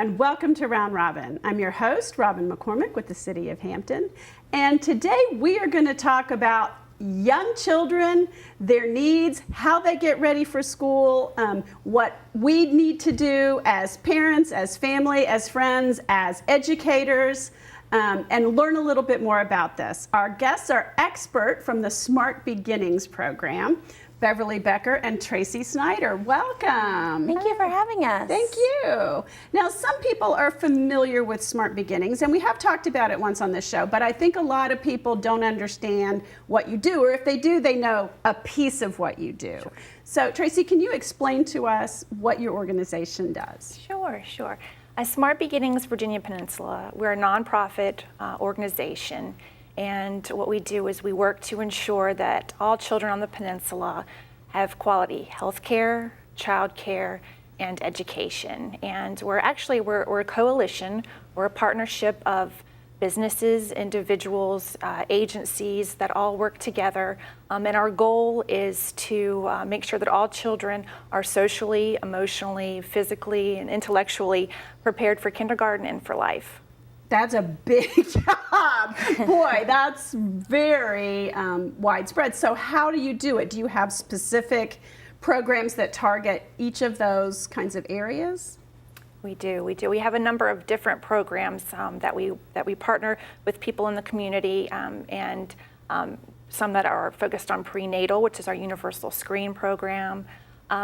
and welcome to Round Robin. I'm your host, Robin McCormick with the City of Hampton, and today we are going to talk about young children, their needs, how they get ready for school, what we need to do as parents, as family, as friends, as educators, and learn a little bit more about this. Our guests are expert from the Smart Beginnings program, Beverly Becker and Traci Snyder. Welcome. Thank you for having us. Thank you. Now, some people are familiar with Smart Beginnings, and we have talked about it once on this show, but I think a lot of people don't understand what you do, or if they do, they know a piece of what you do. Sure. So, Traci, can you explain to us what your organization does? Sure. Smart Beginnings Virginia Peninsula, we're a nonprofit organization. And what we do is we work to ensure that all children on the peninsula have quality health care, child care, and education. And we're a coalition, we're a partnership of businesses, individuals, agencies that all work together. And our goal is to make sure that all children are socially, emotionally, physically, and intellectually prepared for kindergarten and for life. That's a big job. Boy, that's very widespread. So how do you do it? Do you have specific programs that target each of those kinds of areas? We do. We have a number of different programs that we partner with people in the community, and some that are focused on prenatal, which is our universal screen program.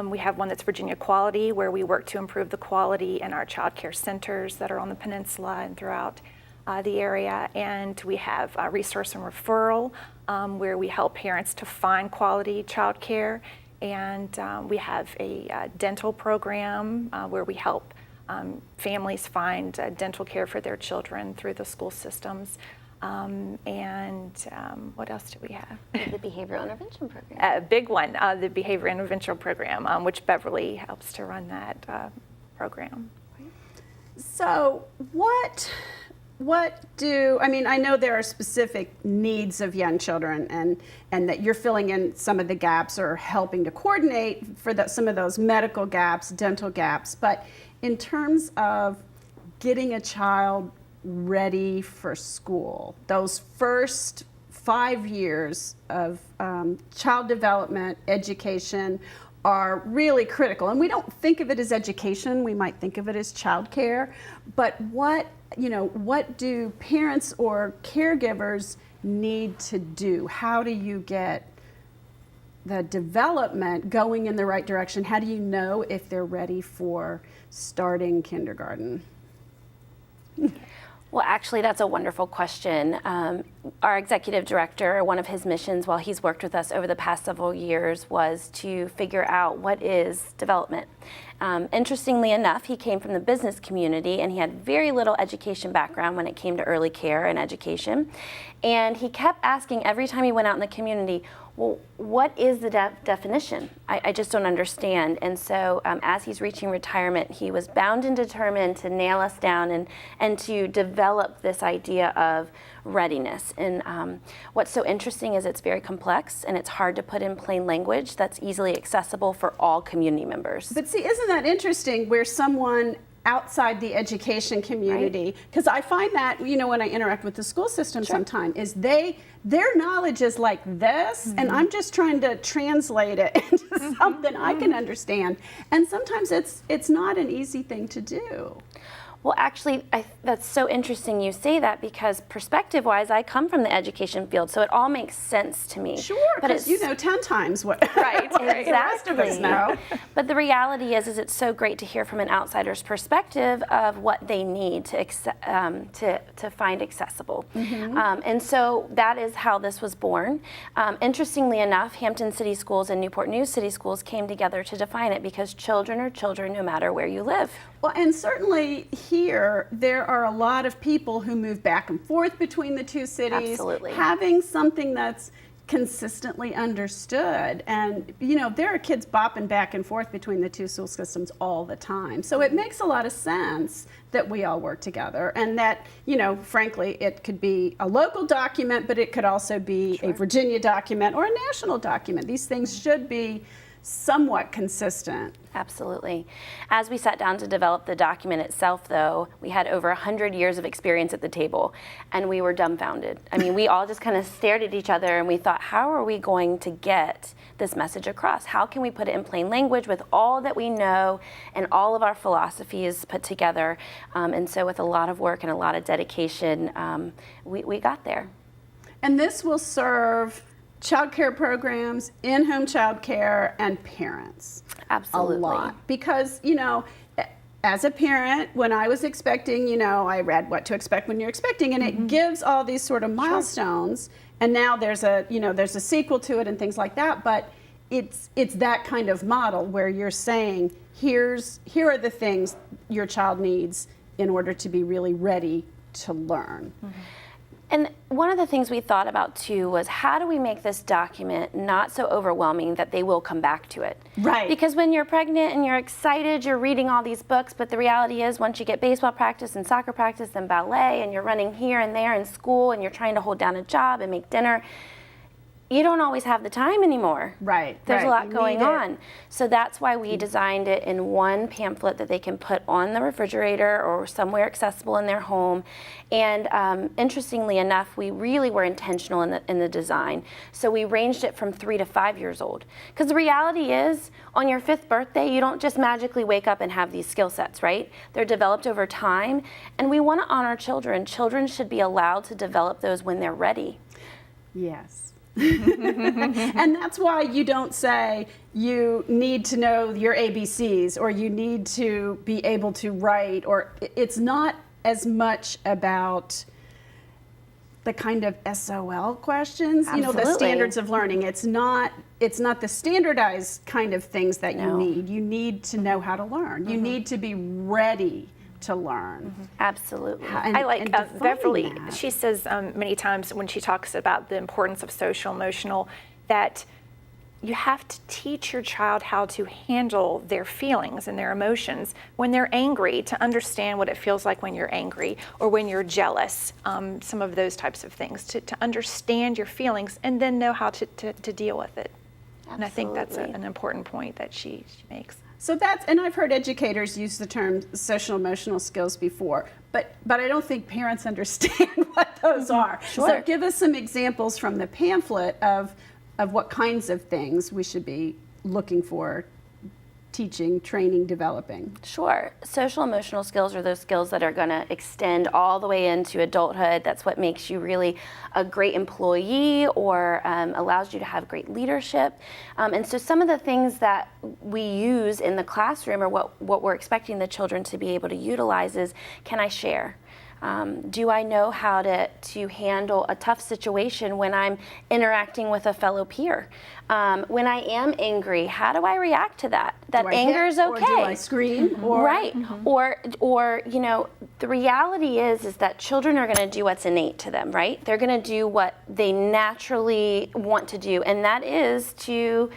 We have one that's Virginia Quality, where we work to improve the quality in our child care centers that are on the peninsula and throughout the area. And we have resource and referral, where we help parents to find quality child care. And we have a dental program where we help families find dental care for their children through the school systems. What else do we have? The Behavioral Intervention Program. A big one, the Behavior Intervention Program, which Beverly helps to run that program. So I know there are specific needs of young children, and that you're filling in some of the gaps or helping to coordinate for some of those medical gaps, dental gaps, but in terms of getting a child ready for school, those first 5 years of child development, education are really critical. And we don't think of it as education, we might think of it as child care, but what do parents or caregivers need to do? How do you get the development going in the right direction? How do you know if they're ready for starting kindergarten? Well, actually, that's a wonderful question. Our executive director, one of his missions while he's worked with us over the past several years was to figure out what is development. Interestingly enough, he came from the business community and he had very little education background when it came to early care and education. And he kept asking every time he went out in the community, well, what is the definition? I just don't understand. And so as he's reaching retirement, he was bound and determined to nail us down and to develop this idea of readiness. And what's so interesting is it's very complex and it's hard to put in plain language that's easily accessible for all community members. But see, isn't that interesting where someone outside the education community, because I find that, when I interact with the school system sometimes, is their knowledge is like this, and I'm just trying to translate it into something I can understand. And sometimes it's not an easy thing to do. Well, actually, that's so interesting you say that, because perspective-wise, I come from the education field, so it all makes sense to me. Sure, because 10 times what, right, what the rest of us know. But the reality is it's so great to hear from an outsider's perspective of what they need to find accessible. And so that is how this was born. Interestingly enough, Hampton City Schools and Newport News City Schools came together to define it, because children are children no matter where you live. Well, and certainly here, there are a lot of people who move back and forth between the two cities. Absolutely. Having something that's consistently understood. And, there are kids bopping back and forth between the two school systems all the time. So it makes a lot of sense that we all work together, and that, frankly, it could be a local document, but it could also be a Virginia document or a national document. These things should be somewhat consistent. Absolutely. As we sat down to develop the document itself, though, we had over 100 years of experience at the table, and we were dumbfounded. I mean, we all just kind of stared at each other, and we thought, how are we going to get this message across? How can we put it in plain language with all that we know and all of our philosophies put together? And so with a lot of work and a lot of dedication, we got there. And this will serve child care programs, in-home child care, and parents. Absolutely. A lot. Because, you know, as a parent, when I was expecting, you know, I read What to Expect When You're Expecting, and it gives all these sort of milestones. And now there's a, you know, there's a sequel to it and things like that. But it's that kind of model where you're saying, here are the things your child needs in order to be really ready to learn. And one of the things we thought about too was, how do we make this document not so overwhelming that they will come back to it? Right. Because when you're pregnant and you're excited, you're reading all these books, but the reality is once you get baseball practice and soccer practice and ballet and you're running here and there in school and you're trying to hold down a job and make dinner, you don't always have the time anymore. Right. There's a lot You going need it. on. So that's why we designed it in one pamphlet that they can put on the refrigerator or somewhere accessible in their home. And interestingly enough, we really were intentional in the design. So we ranged it from 3 to 5 years old. Because the reality is, on your 5th birthday, you don't just magically wake up and have these skill sets, right? They're developed over time. And we want to honor children. Children should be allowed to develop those when they're ready. Yes. And that's why you don't say you need to know your ABCs or you need to be able to write, or it's not as much about the kind of SOL questions, you know, the Absolutely. standards of learning. It's not the standardized kind of things that you No. need. You need to know how to learn. You need to be ready to learn. Absolutely. And- I like and defining Beverly. that. She says many times when she talks about the importance of social emotional, that you have to teach your child how to handle their feelings and their emotions. When they're angry, to understand what it feels like when you're angry or when you're jealous, some of those types of things, to understand your feelings and then know how to deal with it. And I think that's Absolutely. an important point that she makes. So that's, and I've heard educators use the term social emotional skills before, but I don't think parents understand what those are. So Sure. give us some examples from the pamphlet of what kinds of things we should be looking for, teaching, training, developing. Sure. Social emotional skills are those skills that are going to extend all the way into adulthood. That's what makes you really a great employee or allows you to have great leadership. And so some of the things that we use in the classroom or what we're expecting the children to be able to utilize is, can I share? Do I know how to handle a tough situation when I'm interacting with a fellow peer? When I am angry, how do I react to that? That Do I anger hit, is okay. Or do I scream? Or, Right. Or you know, the reality is that children are going to do what's innate to them, right? They're going to do what they naturally want to do, and that is to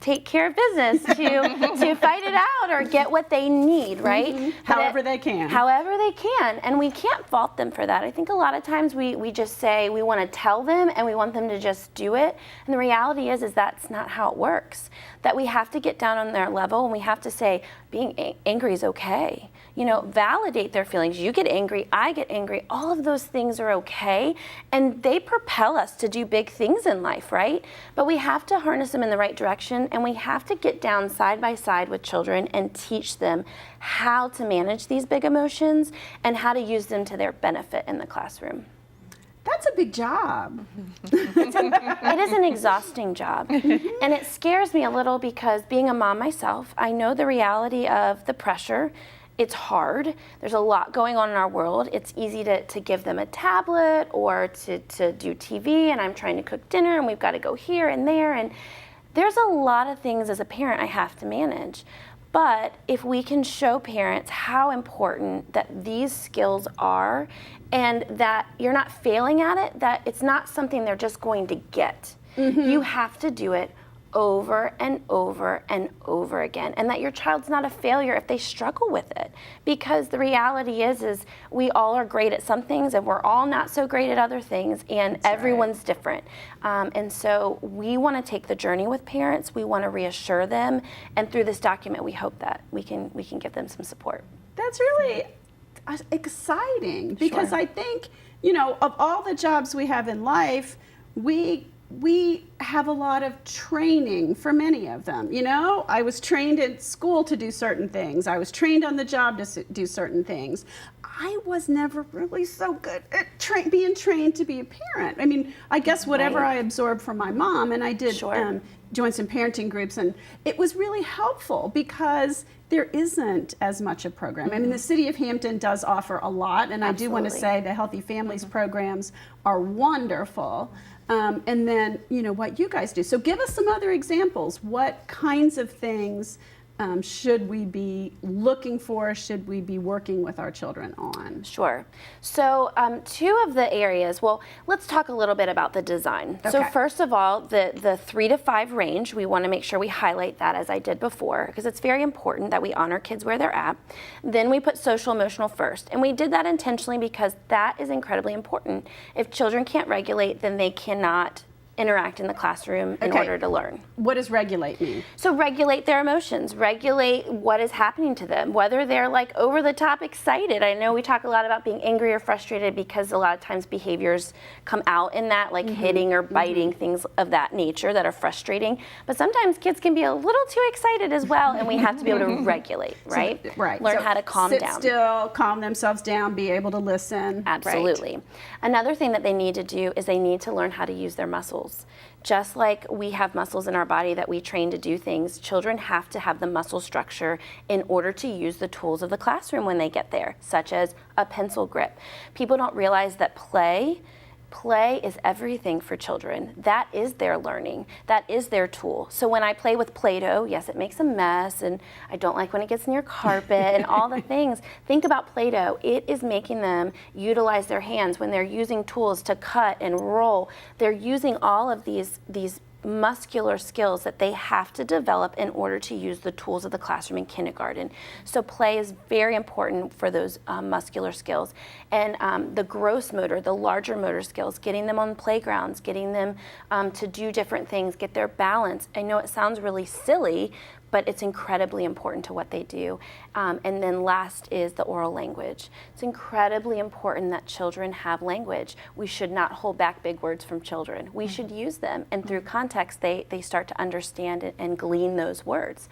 take care of business, to fight it out or get what they need, right? However they can. However they can, and we can't fault them for that. I think a lot of times we just say we want to tell them and we want them to just do it, and the reality is that's not how it works. That we have to get down on their level and we have to say being angry is okay. You know, validate their feelings. You get angry, I get angry. All of those things are okay, and they propel us to do big things in life, right? But we have to harness them in the right direction, and we have to get down side by side with children and teach them how to manage these big emotions and how to use them to their benefit in the classroom. That's a big job. It is an exhausting job. And it scares me a little because being a mom myself, I know the reality of the pressure. It's hard. There's a lot going on in our world. It's easy to give them a tablet or to do TV, and I'm trying to cook dinner and we've got to go here and there. And there's a lot of things as a parent I have to manage. But if we can show parents how important that these skills are and that you're not failing at it, that it's not something they're just going to get. You have to do it over and over and over again, and that your child's not a failure if they struggle with it, because the reality is we all are great at some things and we're all not so great at other things, and That's everyone's right. different. And so we want to take the journey with parents. We want to reassure them, and through this document we hope that we can give them some support. That's really exciting, because Sure. I think, of all the jobs we have in life, we have a lot of training for many of them. I was trained at school to do certain things. I was trained on the job to do certain things. I was never really so good at being trained to be a parent. I mean, I guess whatever Right. I absorbed from my mom, and I did Sure. join some parenting groups, and it was really helpful because there isn't as much a program. I mean, the city of Hampton does offer a lot, and I do want to Absolutely. say the Healthy Families programs are wonderful. And then, what you guys do. So give us some other examples. What kinds of things should we be looking for, should we be working with our children on? Sure. So two of the areas, well, let's talk a little bit about the design. So Okay. first of all, the 3 to 5 range, we want to make sure we highlight that, as I did before, because it's very important that we honor kids where they're at. Then we put social emotional first. And we did that intentionally because that is incredibly important. If children can't regulate, then they cannot interact in the classroom in Okay. order to learn. What does regulate mean? So regulate their emotions, regulate what is happening to them, whether they're like over the top excited. I know we talk a lot about being angry or frustrated because a lot of times behaviors come out in that, like hitting or biting, things of that nature that are frustrating. But sometimes kids can be a little too excited as well, and we have to be able to regulate, right? Right. Learn So how to calm sit down. still, calm themselves down, be able to listen. Absolutely. Another thing that they need to do is they need to learn how to use their muscles. Just like we have muscles in our body that we train to do things, children have to have the muscle structure in order to use the tools of the classroom when they get there, such as a pencil grip. People don't realize that play is everything for children. That is their learning. That is their tool. So when I play with Play-Doh, yes, it makes a mess, and I don't like when it gets near carpet and all the things. Think about Play-Doh. It is making them utilize their hands when they're using tools to cut and roll. They're using all of these muscular skills that they have to develop in order to use the tools of the classroom in kindergarten. So play is very important for those muscular skills. And the gross motor, the larger motor skills, getting them on playgrounds, getting them to do different things, get their balance. I know it sounds really silly, but it's incredibly important to what they do. And then last is the oral language. It's incredibly important that children have language. We should not hold back big words from children. We should use them, and through context, they start to understand and glean those words.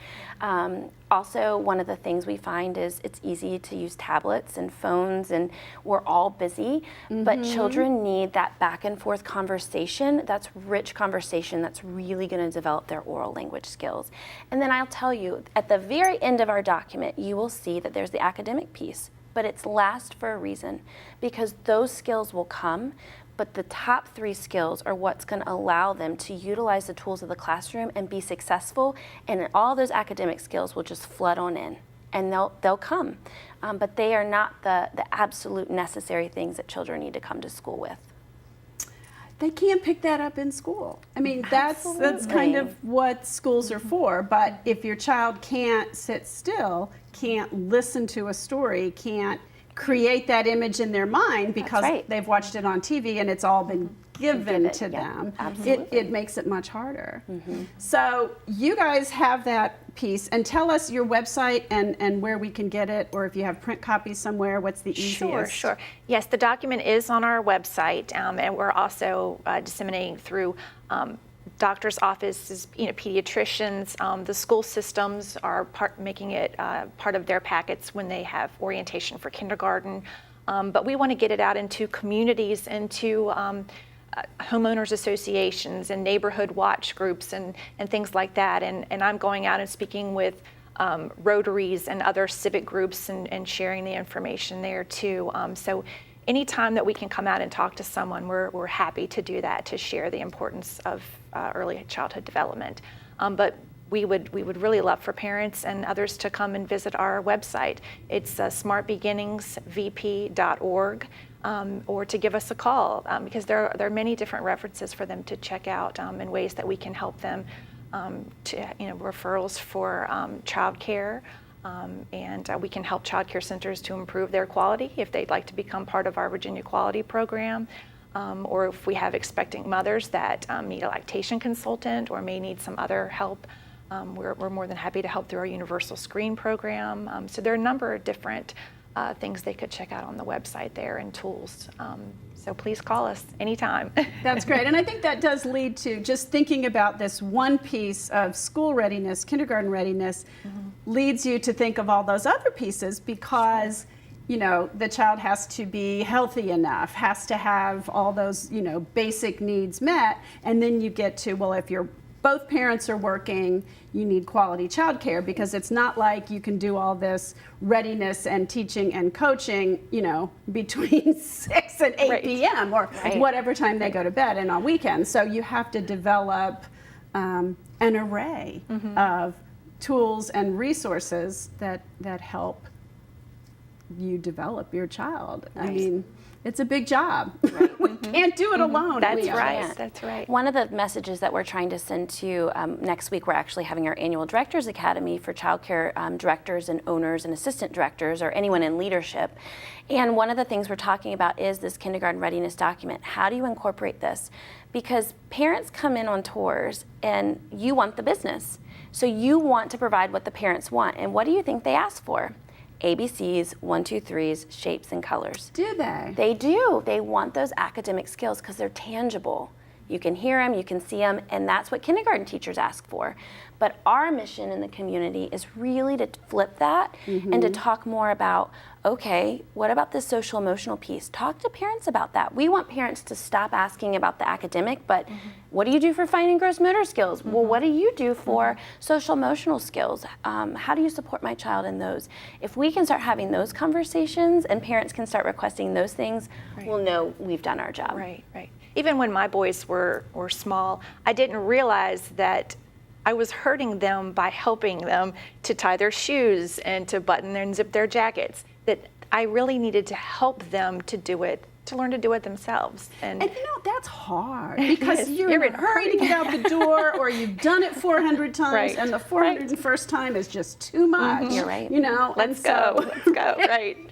Also, one of the things we find is it's easy to use tablets and phones, and we're all busy, but children need that back and forth conversation, that's rich conversation that's really going to develop their oral language skills. And then I'll tell you, at the very end of our document, you will see that there's the academic piece, but it's last for a reason, because those skills will come, but the top 3 skills are what's going to allow them to utilize the tools of the classroom and be successful, and all those academic skills will just flood on in, and they'll come. But they are not the absolute necessary things that children need to come to school with. They can't pick that up in school. I mean, that's kind Absolutely. of what schools are for. But if your child can't sit still, can't listen to a story, can't create that image in their mind because right. they've watched it on TV and it's all been given to yeah, them, absolutely. it makes it much harder. So you guys have that piece, and tell us your website and where we can get it, or if you have print copies somewhere, what's the easiest? Sure. Yes, the document is on our website, and we're also disseminating through doctor's offices, pediatricians. The school systems are making it part of their packets when they have orientation for kindergarten. But we want to get it out into communities, into homeowners associations and neighborhood watch groups and things like that. And I'm going out and speaking with Rotaries and other civic groups and sharing the information there too. So anytime that we can come out and talk to someone, we're happy to do that, to share the importance of early childhood development. But we would really love for parents and others to come and visit our website. It's smartbeginningsvp.org, or to give us a call, because there are many different references for them to check out and ways that we can help them referrals for childcare. And we can help child care centers to improve their quality if they'd like to become part of our Virginia Quality Program. Or if we have expectant mothers that need a lactation consultant or may need some other help, we're more than happy to help through our Universal Screen program. So there are a number of different things they could check out on the website there and tools. So please call us anytime. That's great. And I think that does lead to just thinking about this one piece of school readiness, kindergarten readiness, leads you to think of all those other pieces because, you know, the child has to be healthy enough, has to have all those, you know, basic needs met. And then you get to, well, if both parents are working, you need quality childcare because it's not like you can do all this readiness and teaching and coaching, you know, between 6 and 8 p.m. or whatever time they go to bed and on weekends. So you have to develop an array of tools and resources that help you develop your child. I mean, it's a big job. We can't do it alone. That's right. That's right. One of the messages that we're trying to send to next week, we're actually having our annual Directors Academy for childcare directors and owners and assistant directors or anyone in leadership. And one of the things we're talking about is this kindergarten readiness document. How do you incorporate this? Because parents come in on tours and you want the business. So you want to provide what the parents want. And what do you think they ask for? ABCs, 1, 2, 3s, shapes and colors. Do they? They do. They want those academic skills because they're tangible. You can hear them, you can see them, and that's what kindergarten teachers ask for. But our mission in the community is really to flip that and to talk more about, okay, what about this social emotional piece? Talk to parents about that. We want parents to stop asking about the academic, but what do you do for fine and gross motor skills? Well, what do you do for social emotional skills? How do you support my child in those? If we can start having those conversations and parents can start requesting those things, we'll know we've done our job. Right. Even when my boys were small, I didn't realize that I was hurting them by helping them to tie their shoes and to button and zip their jackets, that I really needed to help them to do it, to learn to do it themselves. And you know, that's hard because you're in a hurry to get out the door or you've done it 400 times and the 401st time is just too much. You're right. You know, Let's go.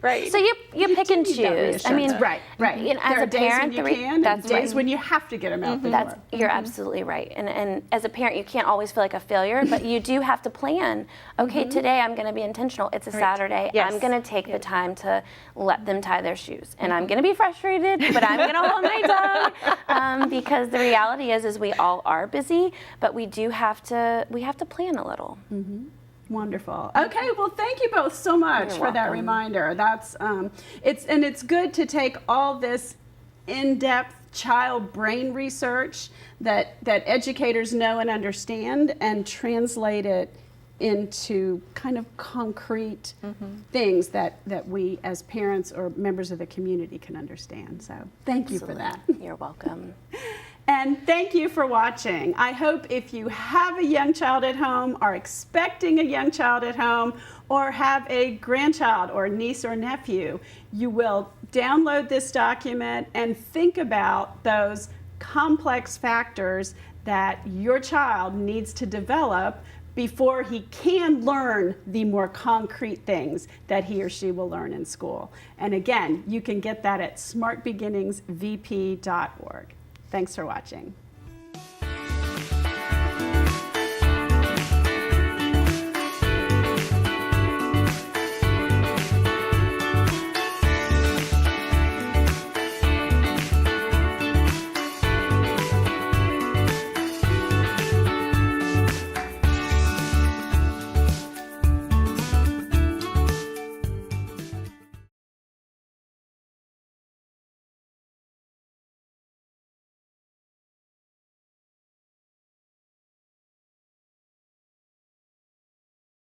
Right. So you pick and choose. I mean, right. You know, as there a are days parent, when you can, that's and days when you have to get them out the door. You're absolutely right. And as a parent, you can't always feel like a failure, but you do have to plan. Okay, today I'm going to be intentional. It's a Saturday. Yes. I'm going to take the time to let them tie their shoes. And I'm going to be frustrated, but I'm going to hold my tongue because the reality is we all are busy, but we have to plan a little. Wonderful. Okay, well, thank you both so much for that reminder. That's it's good to take all this in-depth child brain research that educators know and understand and translate it into kind of concrete things that we as parents or members of the community can understand. So thank you for that. You're welcome. And thank you for watching. I hope if you have a young child at home, are expecting a young child at home, or have a grandchild or niece or nephew, you will download this document and think about those complex factors that your child needs to develop before he can learn the more concrete things that he or she will learn in school. And again, you can get that at smartbeginningsvp.org. Thanks for watching.